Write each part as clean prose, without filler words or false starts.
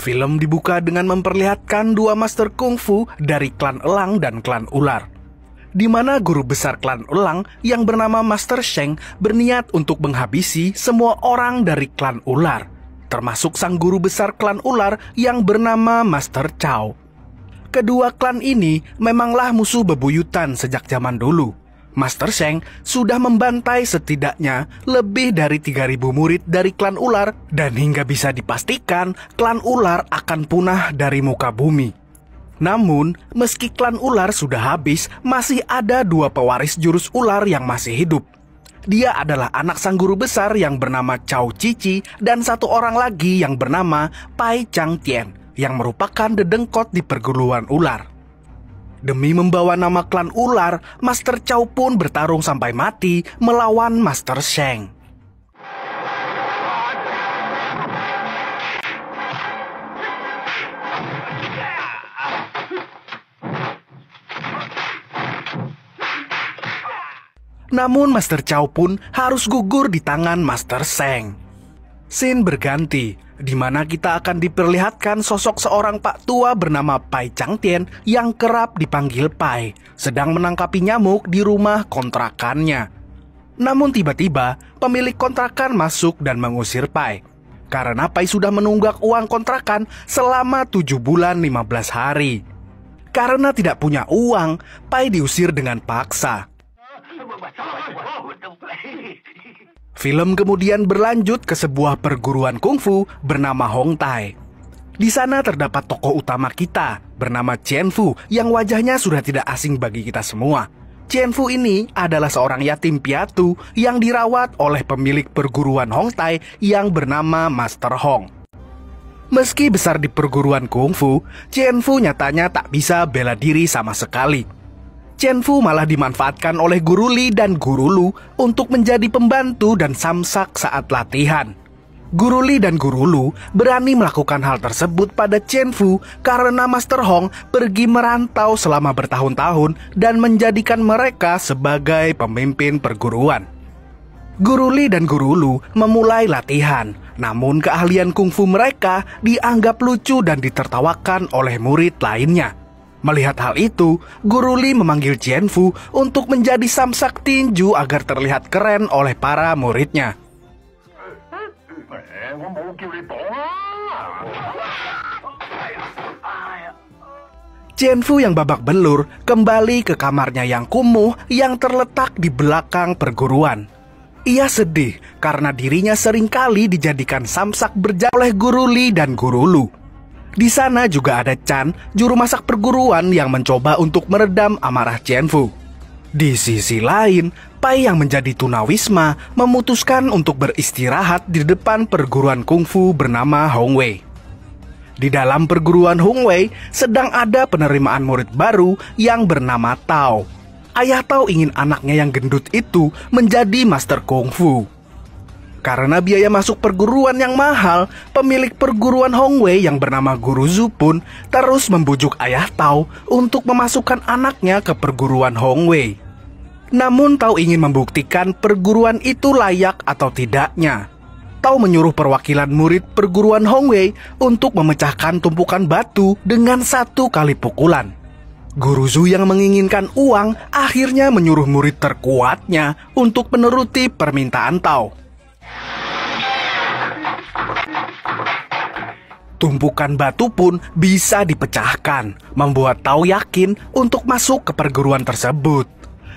Film dibuka dengan memperlihatkan dua master kungfu dari klan elang dan klan ular, di mana guru besar klan elang yang bernama Master Sheng berniat untuk menghabisi semua orang dari klan ular, termasuk sang guru besar klan ular yang bernama Master Chow. Kedua klan ini memanglah musuh bebuyutan sejak zaman dulu. Master Sheng sudah membantai setidaknya lebih dari 3.000 murid dari klan ular, dan hingga bisa dipastikan klan ular akan punah dari muka bumi. Namun, meski klan ular sudah habis, masih ada dua pewaris jurus ular yang masih hidup. Dia adalah anak sang guru besar yang bernama Cao Cici dan satu orang lagi yang bernama Pai Chang Tian, yang merupakan dedengkot di perguruan ular. Demi membawa nama klan ular, Master Chow pun bertarung sampai mati melawan Master Sheng. Namun Master Chow pun harus gugur di tangan Master Sheng. Scene berganti, di mana kita akan diperlihatkan sosok seorang pak tua bernama Pai Chang Tian yang kerap dipanggil Pai, sedang menangkapi nyamuk di rumah kontrakannya. Namun tiba-tiba, pemilik kontrakan masuk dan mengusir Pai, karena Pai sudah menunggak uang kontrakan selama 7 bulan 15 hari. Karena tidak punya uang, Pai diusir dengan paksa. Film kemudian berlanjut ke sebuah perguruan kungfu bernama Hong Tai. Di sana terdapat tokoh utama kita bernama Chen Fu yang wajahnya sudah tidak asing bagi kita semua. Chen Fu ini adalah seorang yatim piatu yang dirawat oleh pemilik perguruan Hong Tai yang bernama Master Hong. Meski besar di perguruan kungfu, Chen Fu nyatanya tak bisa bela diri sama sekali. Chen Fu malah dimanfaatkan oleh Guru Li dan Guru Lu untuk menjadi pembantu dan samsak saat latihan. Guru Li dan Guru Lu berani melakukan hal tersebut pada Chen Fu karena Master Hong pergi merantau selama bertahun-tahun dan menjadikan mereka sebagai pemimpin perguruan. Guru Li dan Guru Lu memulai latihan, namun keahlian kungfu mereka dianggap lucu dan ditertawakan oleh murid lainnya. Melihat hal itu, Guru Li memanggil Chen Fu untuk menjadi samsak tinju agar terlihat keren oleh para muridnya. Chen Fu yang babak belur kembali ke kamarnya yang kumuh yang terletak di belakang perguruan. Ia sedih karena dirinya seringkali dijadikan samsak berjala oleh Guru Li dan Guru Lu. Di sana juga ada Chan, juru masak perguruan yang mencoba untuk meredam amarah Chen Fu. Di sisi lain, Pai yang menjadi tunawisma memutuskan untuk beristirahat di depan perguruan kungfu bernama Hong Wei. Di dalam perguruan Hong Wei sedang ada penerimaan murid baru yang bernama Tao. Ayah Tao ingin anaknya yang gendut itu menjadi master kungfu. Karena biaya masuk perguruan yang mahal, pemilik perguruan Hong Wei yang bernama Guru Zhu pun terus membujuk ayah Tao untuk memasukkan anaknya ke perguruan Hong Wei. Namun Tao ingin membuktikan perguruan itu layak atau tidaknya. Tao menyuruh perwakilan murid perguruan Hong Wei untuk memecahkan tumpukan batu dengan 1 kali pukulan. Guru Zhu yang menginginkan uang akhirnya menyuruh murid terkuatnya untuk menuruti permintaan Tao. Tumpukan batu pun bisa dipecahkan, membuat Tao yakin untuk masuk ke perguruan tersebut.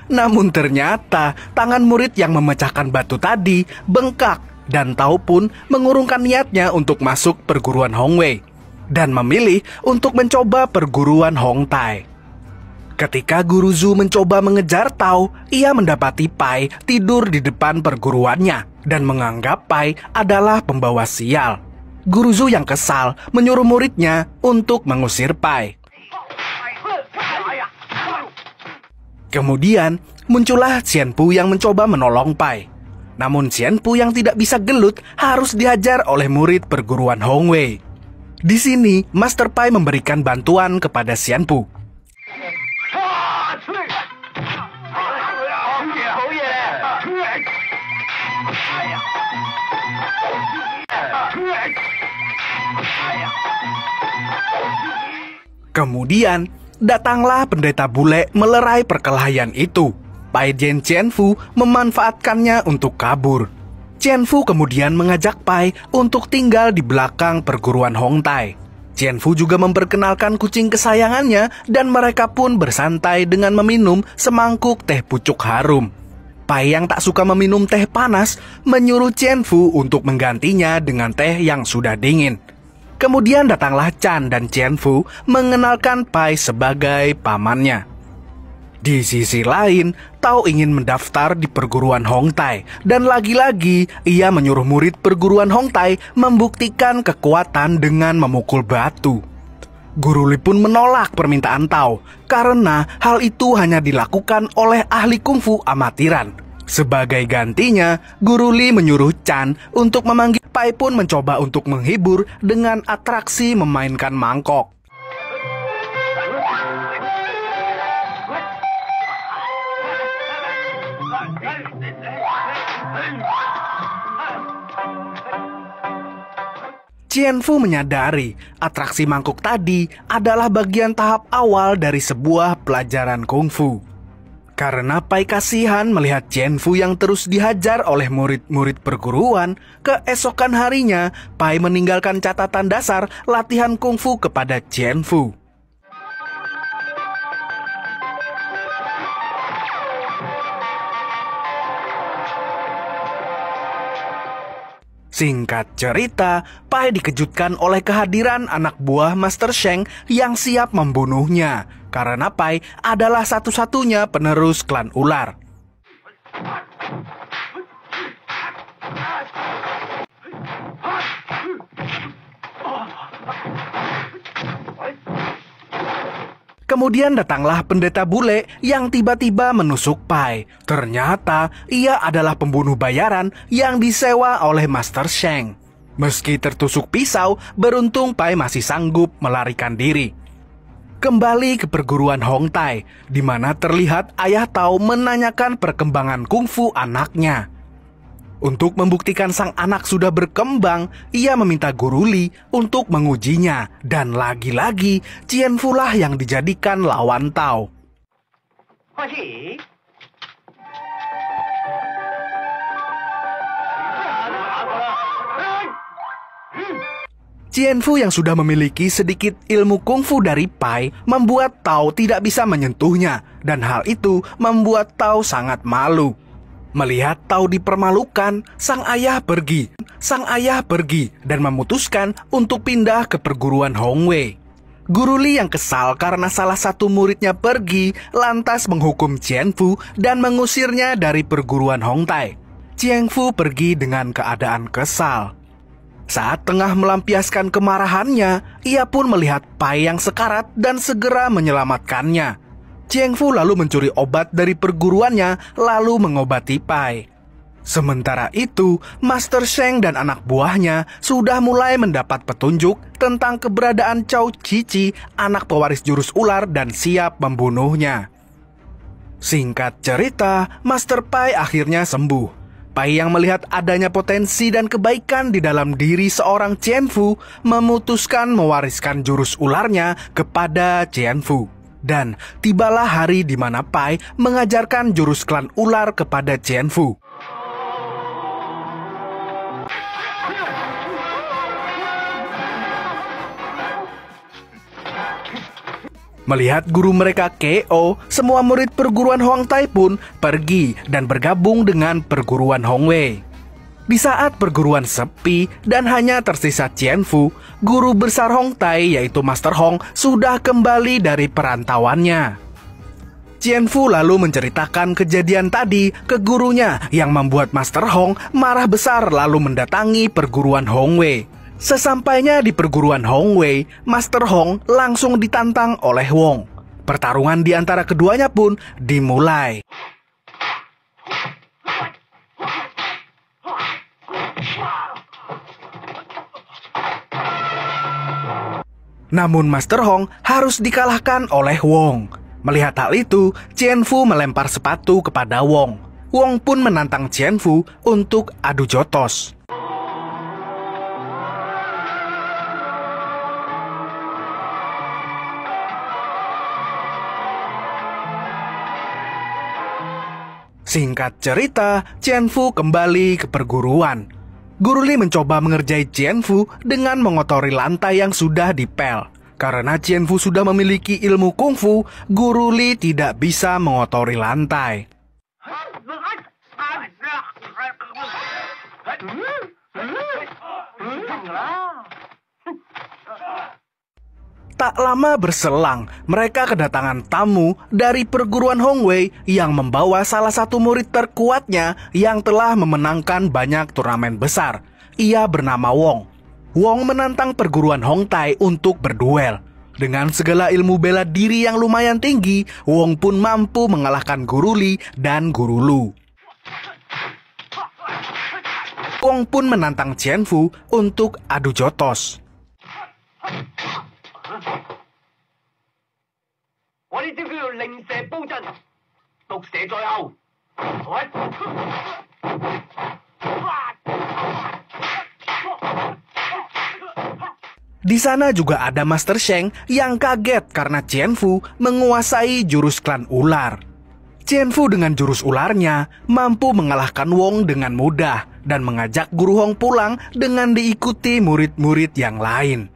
Namun ternyata tangan murid yang memecahkan batu tadi bengkak, dan Tao pun mengurungkan niatnya untuk masuk perguruan Hong Wei dan memilih untuk mencoba perguruan Hong Tai. Ketika Guru Zhu mencoba mengejar Tao, ia mendapati Pai tidur di depan perguruannya dan menganggap Pai adalah pembawa sial. Guru Zhu yang kesal menyuruh muridnya untuk mengusir Pai. Kemudian muncullah Xian Pu yang mencoba menolong Pai. Namun Xian Pu yang tidak bisa gelut harus dihajar oleh murid perguruan Hong Wei. Di sini Master Pai memberikan bantuan kepada Xian Pu. Kemudian, datanglah pendeta bule melerai perkelahian itu. Pai dan Qianfu memanfaatkannya untuk kabur. Qianfu kemudian mengajak Pai untuk tinggal di belakang perguruan Hongtai. Qianfu juga memperkenalkan kucing kesayangannya dan mereka pun bersantai dengan meminum semangkuk teh pucuk harum. Pai yang tak suka meminum teh panas menyuruh Qianfu untuk menggantinya dengan teh yang sudah dingin. Kemudian datanglah Chan dan Qianfu mengenalkan Pai sebagai pamannya. Di sisi lain, Tao ingin mendaftar di perguruan Hongtai dan lagi-lagi ia menyuruh murid perguruan Hongtai membuktikan kekuatan dengan memukul batu. Guru Li pun menolak permintaan Tao karena hal itu hanya dilakukan oleh ahli kungfu amatiran. Sebagai gantinya, Guru Li menyuruh Chan untuk memanggil. Pai pun mencoba untuk menghibur dengan atraksi memainkan mangkok. Qianfu menyadari atraksi mangkuk tadi adalah bagian tahap awal dari sebuah pelajaran kungfu. Karena Pai kasihan melihat Qianfu yang terus dihajar oleh murid-murid perguruan, keesokan harinya Pai meninggalkan catatan dasar latihan kungfu kepada Qianfu. Singkat cerita, Pai dikejutkan oleh kehadiran anak buah Master Sheng yang siap membunuhnya, karena Pai adalah satu-satunya penerus klan ular. Kemudian datanglah pendeta bule yang tiba-tiba menusuk Pai. Ternyata ia adalah pembunuh bayaran yang disewa oleh Master Sheng. Meski tertusuk pisau, beruntung Pai masih sanggup melarikan diri. Kembali ke perguruan Hongtai, di mana terlihat ayah Tao menanyakan perkembangan kungfu anaknya. Untuk membuktikan sang anak sudah berkembang, ia meminta Guru Li untuk mengujinya. Dan lagi-lagi, Qianfu lah yang dijadikan lawan Tao. Qianfu yang sudah memiliki sedikit ilmu kungfu dari Pai membuat Tao tidak bisa menyentuhnya. Dan hal itu membuat Tao sangat malu. Melihat Tao dipermalukan, sang ayah pergi dan memutuskan untuk pindah ke perguruan Hongwei. Guru Li yang kesal karena salah satu muridnya pergi, lantas menghukum Qianfu dan mengusirnya dari perguruan Hongtai. Qianfu pergi dengan keadaan kesal. Saat tengah melampiaskan kemarahannya, ia pun melihat Pai yang sekarat dan segera menyelamatkannya. Qianfu lalu mencuri obat dari perguruannya, lalu mengobati Pai. Sementara itu, Master Sheng dan anak buahnya sudah mulai mendapat petunjuk tentang keberadaan Cao Cici, anak pewaris jurus ular, dan siap membunuhnya. Singkat cerita, Master Pai akhirnya sembuh. Pai yang melihat adanya potensi dan kebaikan di dalam diri seorang Qianfu memutuskan mewariskan jurus ularnya kepada Qianfu. Dan tibalah hari di mana Pai mengajarkan jurus klan ular kepada Qianfu. Melihat guru mereka KO, semua murid perguruan Hongtai pun pergi dan bergabung dengan perguruan Hongwei. Di saat perguruan sepi dan hanya tersisa Qianfu, guru besar Hongtai yaitu Master Hong sudah kembali dari perantauannya. Qianfu lalu menceritakan kejadian tadi ke gurunya yang membuat Master Hong marah besar lalu mendatangi perguruan Hongwei. Sesampainya di perguruan Hongwei, Master Hong langsung ditantang oleh Wong. Pertarungan di antara keduanya pun dimulai. Namun Master Hong harus dikalahkan oleh Wong. Melihat hal itu, Qianfu melempar sepatu kepada Wong. Wong pun menantang Qianfu untuk adu jotos. Singkat cerita, Qianfu kembali ke perguruan. Guru Li mencoba mengerjai Qianfu dengan mengotori lantai yang sudah dipel. Karena Qianfu sudah memiliki ilmu kungfu, Guru Li tidak bisa mengotori lantai. Tak lama berselang, mereka kedatangan tamu dari perguruan Hongwei yang membawa salah satu murid terkuatnya yang telah memenangkan banyak turnamen besar. Ia bernama Wong. Wong menantang perguruan Hongtai untuk berduel. Dengan segala ilmu bela diri yang lumayan tinggi, Wong pun mampu mengalahkan Guru Li dan Guru Lu. Wong pun menantang Qianfu untuk adu jotos. Di sana juga ada Master Sheng yang kaget karena Qianfu menguasai jurus klan ular. Qianfu dengan jurus ularnya mampu mengalahkan Wong dengan mudah dan mengajak Guru Hong pulang dengan diikuti murid-murid yang lain.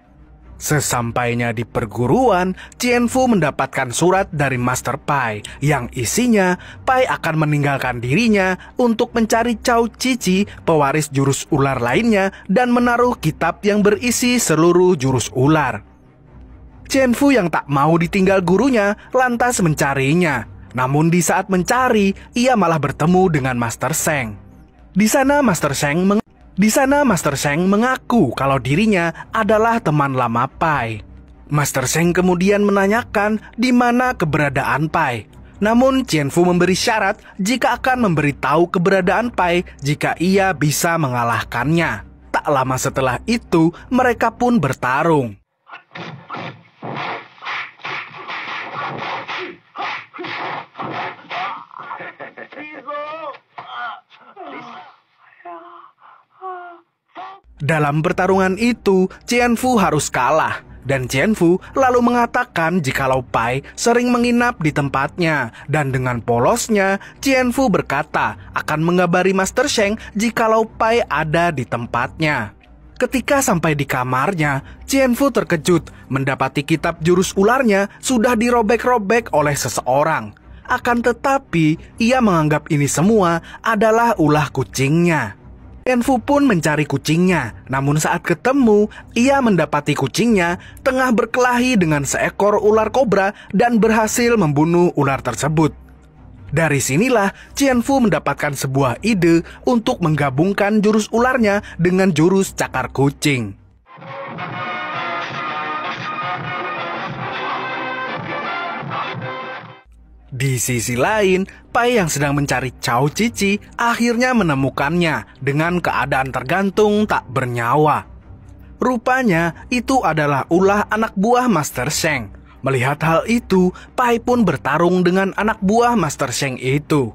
Sesampainya di perguruan, Qianfu mendapatkan surat dari Master Pai yang isinya Pai akan meninggalkan dirinya untuk mencari Cao Cici, pewaris jurus ular lainnya, dan menaruh kitab yang berisi seluruh jurus ular. Qianfu yang tak mau ditinggal gurunya lantas mencarinya. Namun di saat mencari, ia malah bertemu dengan Master Sheng. Di sana Master Sheng mengaku kalau dirinya adalah teman lama Pai. Master Sheng kemudian menanyakan di mana keberadaan Pai. Namun Qianfu memberi syarat jika akan memberitahu keberadaan Pai jika ia bisa mengalahkannya. Tak lama setelah itu, mereka pun bertarung. Dalam pertarungan itu, Qianfu harus kalah, dan Qianfu lalu mengatakan jikalau Pai sering menginap di tempatnya, dan dengan polosnya, Qianfu berkata akan mengabari Master Sheng jikalau Pai ada di tempatnya. Ketika sampai di kamarnya, Qianfu terkejut mendapati kitab jurus ularnya sudah dirobek-robek oleh seseorang. Akan tetapi, ia menganggap ini semua adalah ulah kucingnya. Qianfu pun mencari kucingnya, namun saat ketemu, ia mendapati kucingnya tengah berkelahi dengan seekor ular kobra dan berhasil membunuh ular tersebut. Dari sinilah Qianfu mendapatkan sebuah ide untuk menggabungkan jurus ularnya dengan jurus cakar kucing. Di sisi lain, Pai yang sedang mencari Cao Cici akhirnya menemukannya dengan keadaan tergantung tak bernyawa. Rupanya itu adalah ulah anak buah Master Sheng. Melihat hal itu, Pai pun bertarung dengan anak buah Master Sheng itu.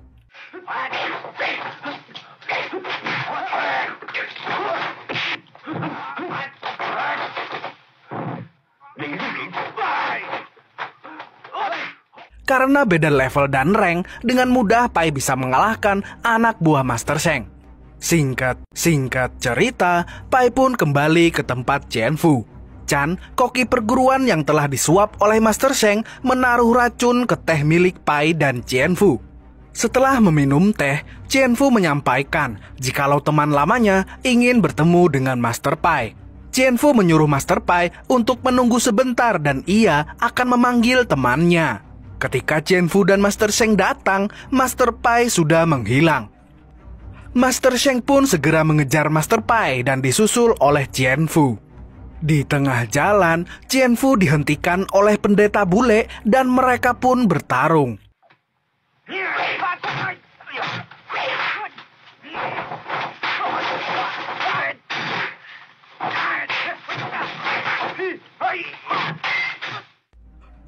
Karena beda level dan rank, dengan mudah Pai bisa mengalahkan anak buah Master Sheng. Singkat cerita, Pai pun kembali ke tempat Qianfu. Chan, koki perguruan yang telah disuap oleh Master Sheng, menaruh racun ke teh milik Pai dan Qianfu. Setelah meminum teh, Qianfu menyampaikan jikalau teman lamanya ingin bertemu dengan Master Pai. Qianfu menyuruh Master Pai untuk menunggu sebentar dan ia akan memanggil temannya. Ketika Qianfu dan Master Sheng datang, Master Pai sudah menghilang. Master Sheng pun segera mengejar Master Pai dan disusul oleh Qianfu. Di tengah jalan, Qianfu dihentikan oleh pendeta bule dan mereka pun bertarung.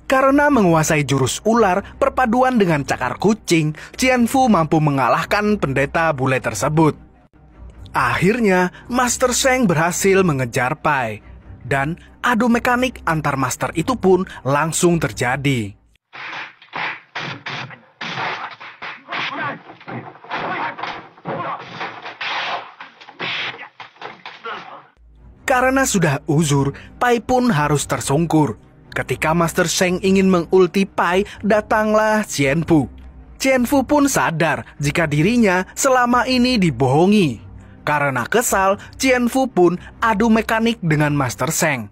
Karena menguasai jurus ular perpaduan dengan cakar kucing, Qianfu mampu mengalahkan pendeta bule tersebut. Akhirnya, Master Sheng berhasil mengejar Pai, dan adu mekanik antar master itu pun langsung terjadi. Karena sudah uzur, Pai pun harus tersungkur. Ketika Master Sheng ingin mengulti Pai, datanglah Qianfu. Qianfu pun sadar jika dirinya selama ini dibohongi. Karena kesal, Qianfu pun adu mekanik dengan Master Sheng.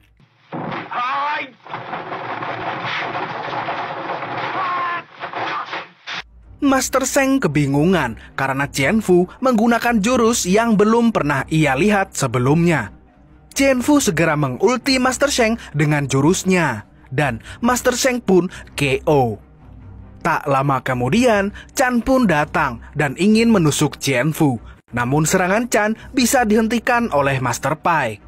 Master Sheng kebingungan karena Qianfu menggunakan jurus yang belum pernah ia lihat sebelumnya. Qianfu segera mengulti Master Sheng dengan jurusnya, dan Master Sheng pun KO. Tak lama kemudian, Chan pun datang dan ingin menusuk Qianfu. Namun serangan Chan bisa dihentikan oleh Master Pai.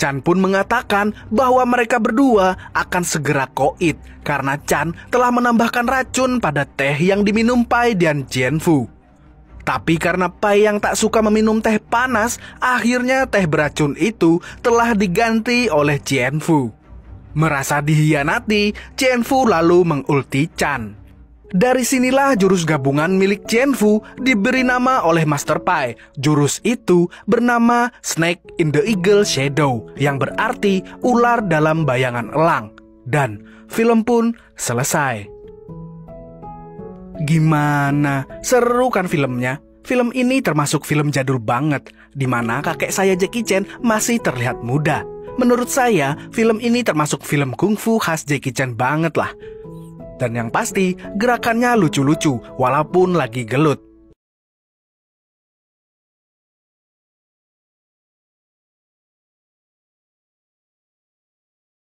Chan pun mengatakan bahwa mereka berdua akan segera koit karena Chan telah menambahkan racun pada teh yang diminum Pai dan Qianfu. Tapi karena Pai yang tak suka meminum teh panas, akhirnya teh beracun itu telah diganti oleh Qianfu. Merasa dihianati, Qianfu lalu mengulti Chan. Dari sinilah jurus gabungan milik Qianfu diberi nama oleh Master Pai. Jurus itu bernama Snake in the Eagle Shadow, yang berarti ular dalam bayangan elang. Dan film pun selesai. Gimana? Seru kan filmnya? Film ini termasuk film jadul banget, di mana kakek saya Jackie Chan masih terlihat muda. Menurut saya, film ini termasuk film kungfu khas Jackie Chan banget lah. Dan yang pasti, gerakannya lucu-lucu walaupun lagi gelut.